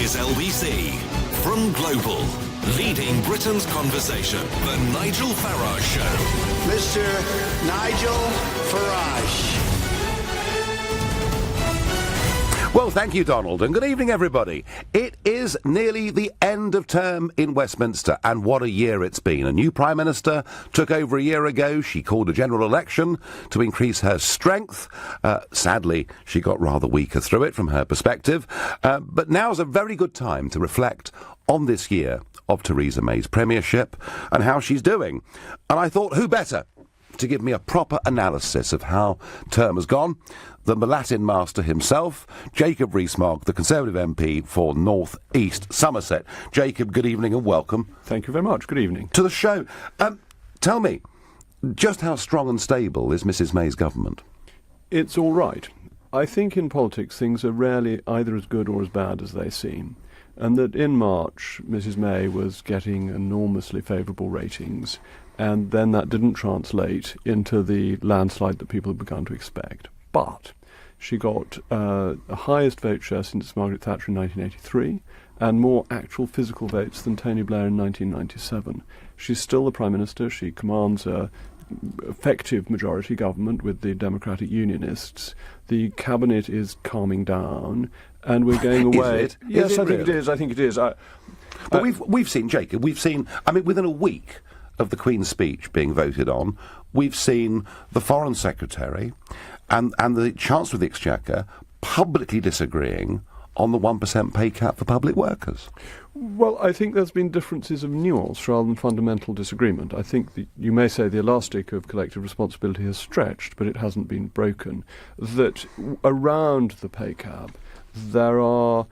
is LBC. From Global, leading Britain's conversation, The Nigel Farage Show. Mr. Nigel Farage. Well, thank you, Donald, and good evening, everybody. It is nearly the end of term in Westminster, and what a year it's been. A new Prime Minister took over a year ago. She called a general election to increase her strength. Sadly, she got rather weaker through it from her perspective. But now's a very good time to reflect on this year of Theresa May's premiership and how she's doing. And I thought, who better to give me a proper analysis of how term has gone than the Latin master himself, Jacob Rees-Mogg, the Conservative MP for North East Somerset. Jacob, good evening and welcome. Thank you very much. Good evening. To the show. Tell me, just how strong and stable is Mrs May's government? It's all right. I think in politics things are rarely either as good or as bad as they seem. And that in March, Mrs May was getting enormously favourable ratings, and then that didn't translate into the landslide that people had begun to expect. But she got the highest vote share since Margaret Thatcher in 1983, and more actual physical votes than Tony Blair in 1997. She's still the Prime Minister. She commands a effective majority government with the Democratic Unionists. The cabinet is calming down, and we're going away. Is it? Yes, is it I think really? it is. I think it is. But we've seen, Jacob, within a week of the Queen's speech being voted on, we've seen the Foreign Secretary and the Chancellor of the Exchequer publicly disagreeing on the 1% pay cap for public workers. Well, I think there's been differences of nuance rather than fundamental disagreement. I think you may say the elastic of collective responsibility has stretched, but it hasn't been broken. That around the pay cap, there are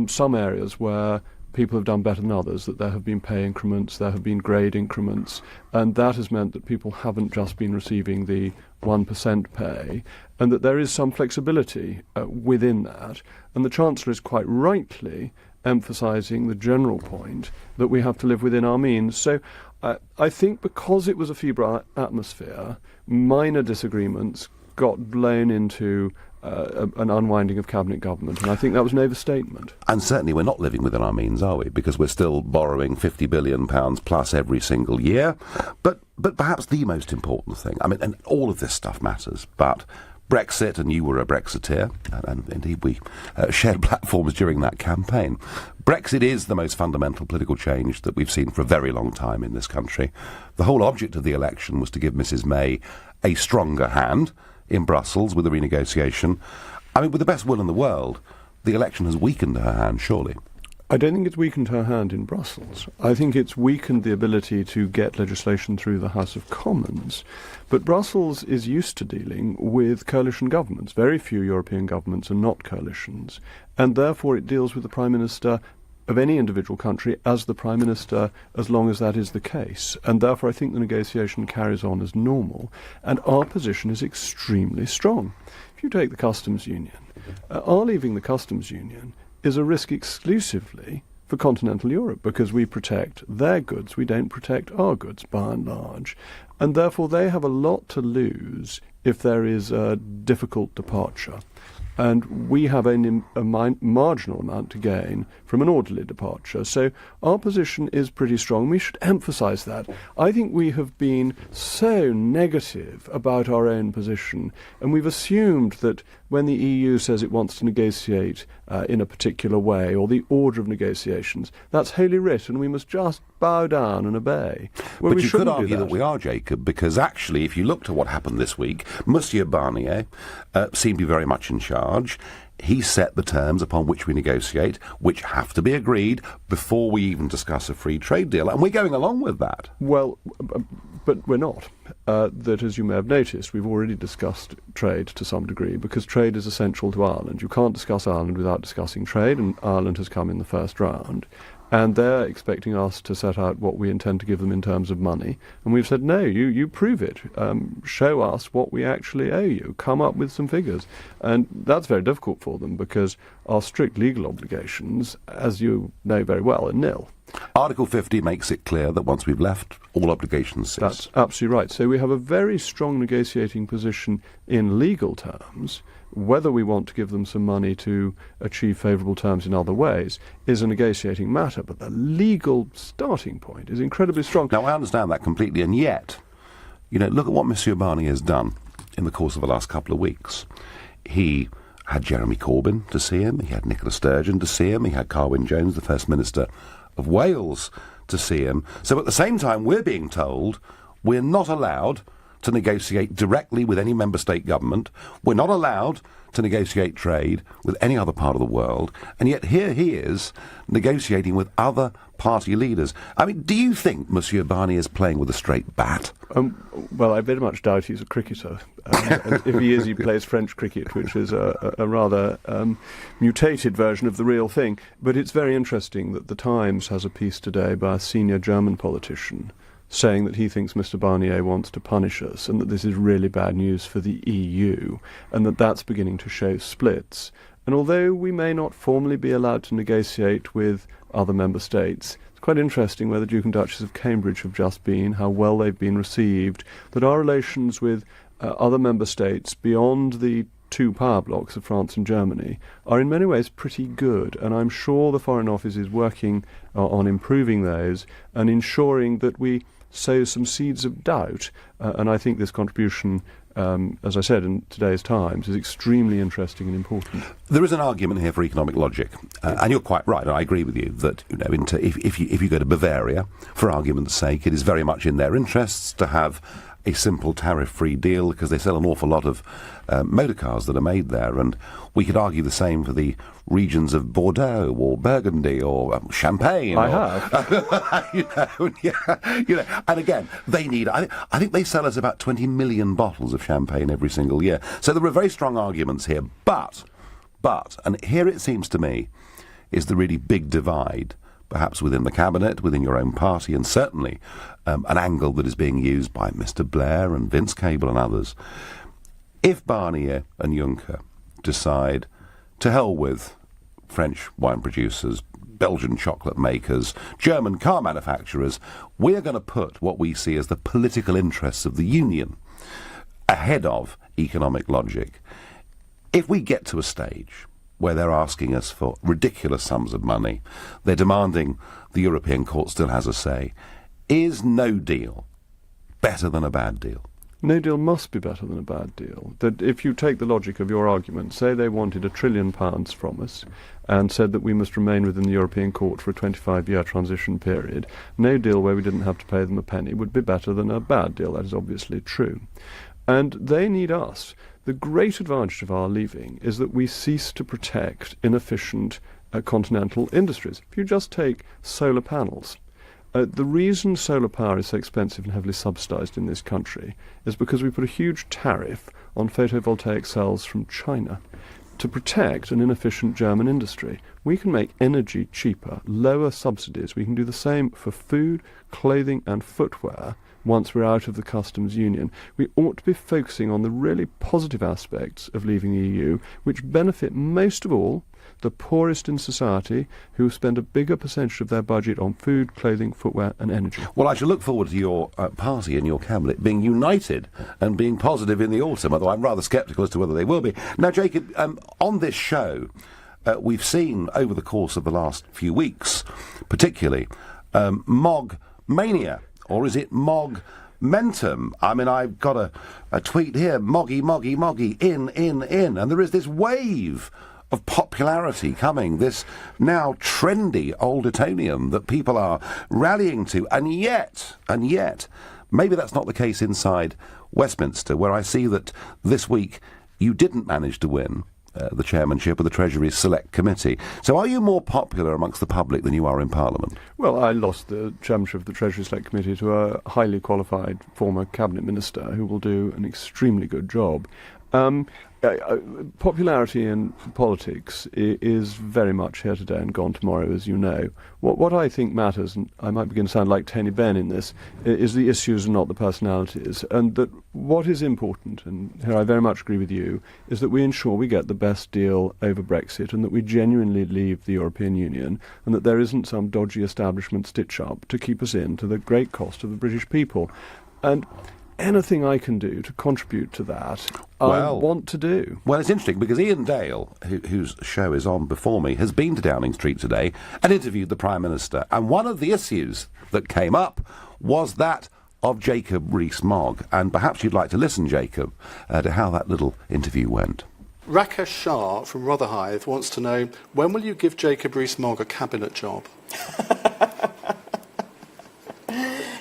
some areas where people have done better than others, that there have been pay increments, there have been grade increments, and that has meant that people haven't just been receiving the 1% pay, and that there is some flexibility within that. And the Chancellor is quite rightly emphasising the general point that we have to live within our means. So I think because it was a febrile atmosphere, minor disagreements got blown into an unwinding of cabinet government, and I think that was an overstatement. And certainly we're not living within our means, are we? Because we're still borrowing £50 billion plus every single year. But perhaps the most important thing, and all of this stuff matters, but Brexit, and you were a Brexiteer, and indeed we shared platforms during that campaign. Brexit is the most fundamental political change that we've seen for a very long time in this country. The whole object of the election was to give Mrs May a stronger hand in Brussels with the renegotiation. With the best will in the world, the election has weakened her hand, surely. I don't think it's weakened her hand in Brussels. I think it's weakened the ability to get legislation through the House of Commons. But Brussels is used to dealing with coalition governments. Very few European governments are not coalitions, and therefore it deals with the Prime Minister of any individual country as the Prime Minister, as long as that is the case. And therefore I think the negotiation carries on as normal, and our position is extremely strong. If you take the customs union, our leaving the customs union is a risk exclusively for continental Europe, because we protect their goods, we don't protect our goods by and large. And therefore they have a lot to lose if there is a difficult departure. And we have a marginal amount to gain from an orderly departure. So our position is pretty strong. We should emphasise that. I think we have been so negative about our own position, and we've assumed that when the EU says it wants to negotiate in a particular way, or the order of negotiations, that's holy writ, and we must just bow down and obey. Well, but you could argue that we are, Jacob, because actually, if you looked at what happened this week, Monsieur Barnier seemed to be very much in charge. He set the terms upon which we negotiate, which have to be agreed before we even discuss a free trade deal, and we're going along with that. Well, but we're not. That, as you may have noticed, we've already discussed trade to some degree, because trade is essential to Ireland. You can't discuss Ireland without discussing trade, and Ireland has come in the first round. And they're expecting us to set out what we intend to give them in terms of money. And we've said, no, you prove it. Show us what we actually owe you. Come up with some figures. And that's very difficult for them, because our strict legal obligations, as you know very well, are nil. Article 50 makes it clear that once we've left, all obligations cease. That's absolutely right. So we have a very strong negotiating position in legal terms. Whether we want to give them some money to achieve favourable terms in other ways is a negotiating matter, but the legal starting point is incredibly strong. Now, I understand that completely, and yet, look at what Monsieur Barnier has done in the course of the last couple of weeks. He had Jeremy Corbyn to see him, he had Nicola Sturgeon to see him, he had Carwyn Jones, the First Minister of Wales, to see him. So at the same time, we're being told we're not allowed to negotiate directly with any member state government. We're not allowed to negotiate trade with any other part of the world. And yet here he is negotiating with other party leaders. I mean, do you think Monsieur Barnier is playing with a straight bat? Well, I very much doubt he's a cricketer. And if he is, he plays French cricket, which is a rather mutated version of the real thing. But it's very interesting that The Times has a piece today by a senior German politician saying that he thinks Mr. Barnier wants to punish us and that this is really bad news for the EU and that that's beginning to show splits. And although we may not formally be allowed to negotiate with other member states, it's quite interesting where the Duke and Duchess of Cambridge have just been, how well they've been received, that our relations with other member states beyond the two power blocks of France and Germany are in many ways pretty good, and I'm sure the Foreign Office is working on improving those and ensuring that we sow some seeds of doubt, and I think this contribution, as I said in today's Times, is extremely interesting and important. There is an argument here for economic logic, and you're quite right, and I agree with you, that if you go to Bavaria, for argument's sake, it is very much in their interests to have a simple tariff-free deal because they sell an awful lot of motor cars that are made there, and we could argue the same for the regions of Bordeaux or Burgundy or Champagne. And again, they need. I think they sell us about 20 million bottles of champagne every single year. So there are very strong arguments here, but, and here it seems to me, is the really big divide, perhaps within the cabinet, within your own party, and certainly an angle that is being used by Mr. Blair and Vince Cable and others. If Barnier and Juncker decide to hell with French wine producers, Belgian chocolate makers, German car manufacturers, we're going to put what we see as the political interests of the Union ahead of economic logic. If we get to a stage where they're asking us for ridiculous sums of money, they're demanding the European Court still has a say, is no deal better than a bad deal? No deal must be better than a bad deal. That if you take the logic of your argument, say they wanted £1 trillion from us and said that we must remain within the European Court for a 25-year transition period, no deal where we didn't have to pay them a penny would be better than a bad deal. That is obviously true. And they need us. The great advantage of our leaving is that we cease to protect inefficient continental industries. If you just take solar panels, the reason solar power is so expensive and heavily subsidised in this country is because we put a huge tariff on photovoltaic cells from China to protect an inefficient German industry. We can make energy cheaper, lower subsidies. We can do the same for food, clothing and footwear once we're out of the customs union. We ought to be focusing on the really positive aspects of leaving the EU, which benefit most of all the poorest in society, who spend a bigger percentage of their budget on food, clothing, footwear and energy. Well, I shall look forward to your party and your cabinet being united and being positive in the autumn, although I'm rather sceptical as to whether they will be. Now, Jacob, on this show, we've seen over the course of the last few weeks, particularly, Mogg mania, or is it Mogg mentum? I mean, I've got a tweet here, Moggy, Moggy, Moggy, in, and there is this wave of popularity coming, this now trendy old Etonium that people are rallying to, and yet, maybe that's not the case inside Westminster, where I see that this week you didn't manage to win the chairmanship of the Treasury's Select Committee. So are you more popular amongst the public than you are in Parliament? Well, I lost the chairmanship of the Treasury Select Committee to a highly qualified former cabinet minister who will do an extremely good job. Popularity in politics is very much here today and gone tomorrow, as you know. What I think matters, and I might begin to sound like Tony Benn in this, is the issues and not the personalities. And that what is important, and here I very much agree with you, is that we ensure we get the best deal over Brexit and that we genuinely leave the European Union and that there isn't some dodgy establishment stitch-up to keep us in to the great cost of the British people. And anything I can do to contribute to that, I Well- want to do. Well, it's interesting because Ian Dale, whose show is on before me, has been to Downing Street today and interviewed the Prime Minister. And one of the issues that came up was that of Jacob Rees-Mogg. And perhaps you'd like to listen, Jacob, to how that little interview went. Rakesh Shah from Rotherhithe wants to know, when will you give Jacob Rees-Mogg a cabinet job?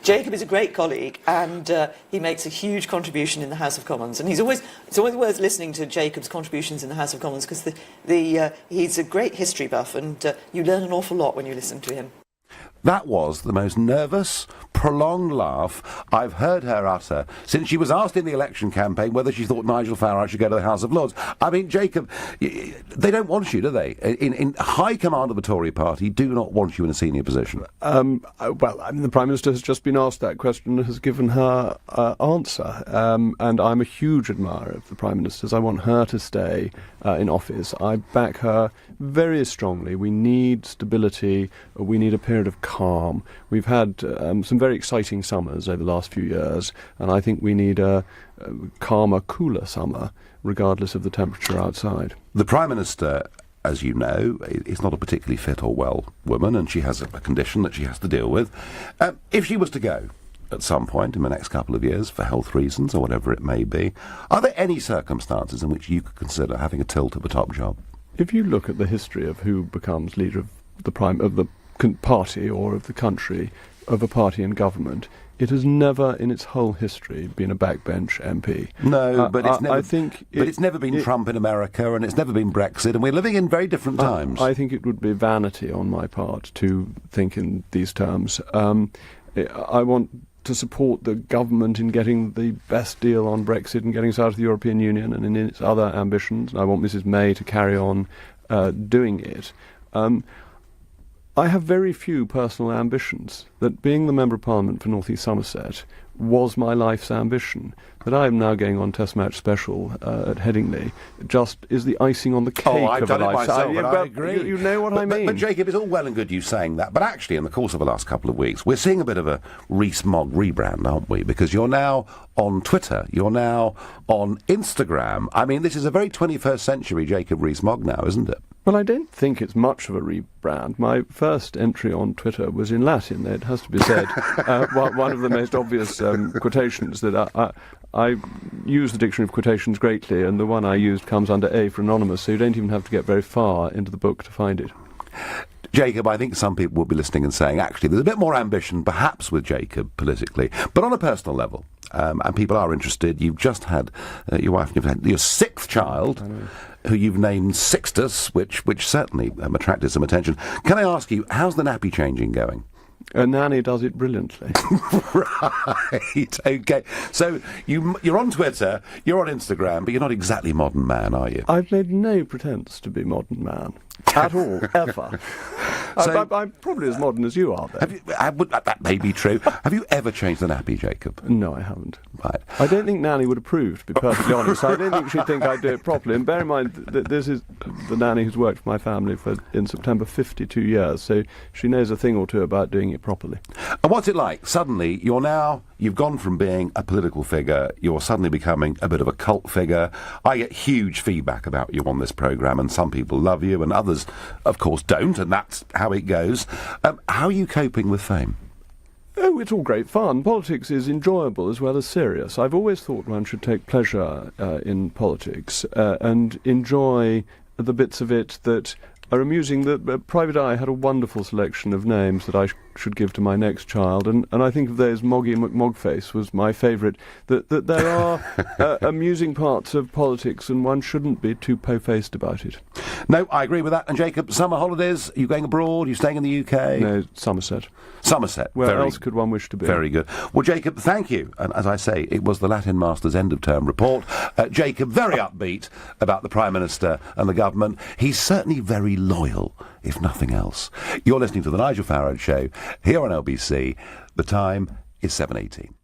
Jacob is a great colleague, and he makes a huge contribution in the House of Commons. And it's always worth listening to Jacob's contributions in the House of Commons, because he's a great history buff, and you learn an awful lot when you listen to him. That was the most nervous, prolonged laugh I've heard her utter since she was asked in the election campaign whether she thought Nigel Farage should go to the House of Lords. I mean, Jacob, they don't want you, do they? In high command of the Tory party, do not want you in a senior position. Well, I mean, the Prime Minister has just been asked that question and has given her answer. And I'm a huge admirer of the Prime Minister's. I want her to stay in office. I back her very strongly. We need stability. We need a period of calm. We've had some very exciting summers over the last few years, and I think we need a calmer, cooler summer, regardless of the temperature outside. The Prime Minister, as you know, is not a particularly fit or well woman, and she has a condition that she has to deal with. If she was to go at some point in the next couple of years for health reasons or whatever it may be, are there any circumstances in which you could consider having a tilt at the top job? If you look at the history of who becomes leader of the party or of the country, of a party in government, it has never in its whole history been a backbench MP. No, but it's never. I think it's never been Trump in America, and it's never been Brexit, and we're living in very different times. I think it would be vanity on my part to think in these terms. I want to support the government in getting the best deal on Brexit and getting us out of the European Union and in its other ambitions. I want Mrs May to carry on doing it. I have very few personal ambitions. That being the Member of Parliament for North East Somerset was my life's ambition. That I am now going on Test Match Special at Headingley just is the icing on the cake I've of done a it life. myself, and I agree. You know what I mean. But Jacob, it's all well and good you saying that, but actually in the course of the last couple of weeks, we're seeing a bit of a Rees-Mogg rebrand, aren't we? Because you're now on Twitter, you're now on Instagram. I mean, this is a very 21st century Jacob Rees-Mogg now, isn't it? Well, I don't think it's much of a rebrand. My first entry on Twitter was in Latin, it has to be said. One of the most obvious quotations that I use the dictionary of quotations greatly, and the one I used comes under A for anonymous, so you don't even have to get very far into the book to find it. Jacob, I think some people will be listening and saying, actually, there's a bit more ambition, perhaps, with Jacob politically, but on a personal level. And people are interested. You've just had your wife, you've had your sixth child, who you've named Sixtus, which certainly attracted some attention. Can I ask you, how's the nappy changing going? Nanny does it brilliantly. Right, okay. So you're on Twitter, you're on Instagram, but you're not exactly modern man, are you? I've made no pretence to be modern man. At all, ever. So- I'm probably as modern as you are, though. That may be true. Have you ever changed the nappy, Jacob? No, I haven't. Right. I don't think Nanny would approve, to be perfectly honest. I don't think she'd think I'd do it properly. And bear in mind that this is the nanny who's worked for my family for, in September, 52 years, so she knows a thing or two about doing it properly. And what's it like? Suddenly, you've gone from being a political figure, you're suddenly becoming a bit of a cult figure. I get huge feedback about you on this programme, and some people love you, and others, of course, don't, and that's how it goes. How are you coping with fame? Oh, it's all great fun. Politics is enjoyable as well as serious. I've always thought one should take pleasure in politics and enjoy the bits of it that are amusing. The Private Eye had a wonderful selection of names that I should give to my next child, and I think of those. Moggy McMogface was my favourite. That there are amusing parts of politics, and one shouldn't be too po-faced about it. No, I agree with that. And Jacob, summer holidays, are you going abroad? Are you staying in the UK? No, Somerset. Somerset. Where else could one wish to be? Very good. Well, Jacob, thank you. And as I say, it was the Latin Master's end-of-term report. Jacob, very upbeat about the Prime Minister and the government. He's certainly very loyal, if nothing else. You're listening to The Nigel Farage Show here on LBC. The time is 7:18.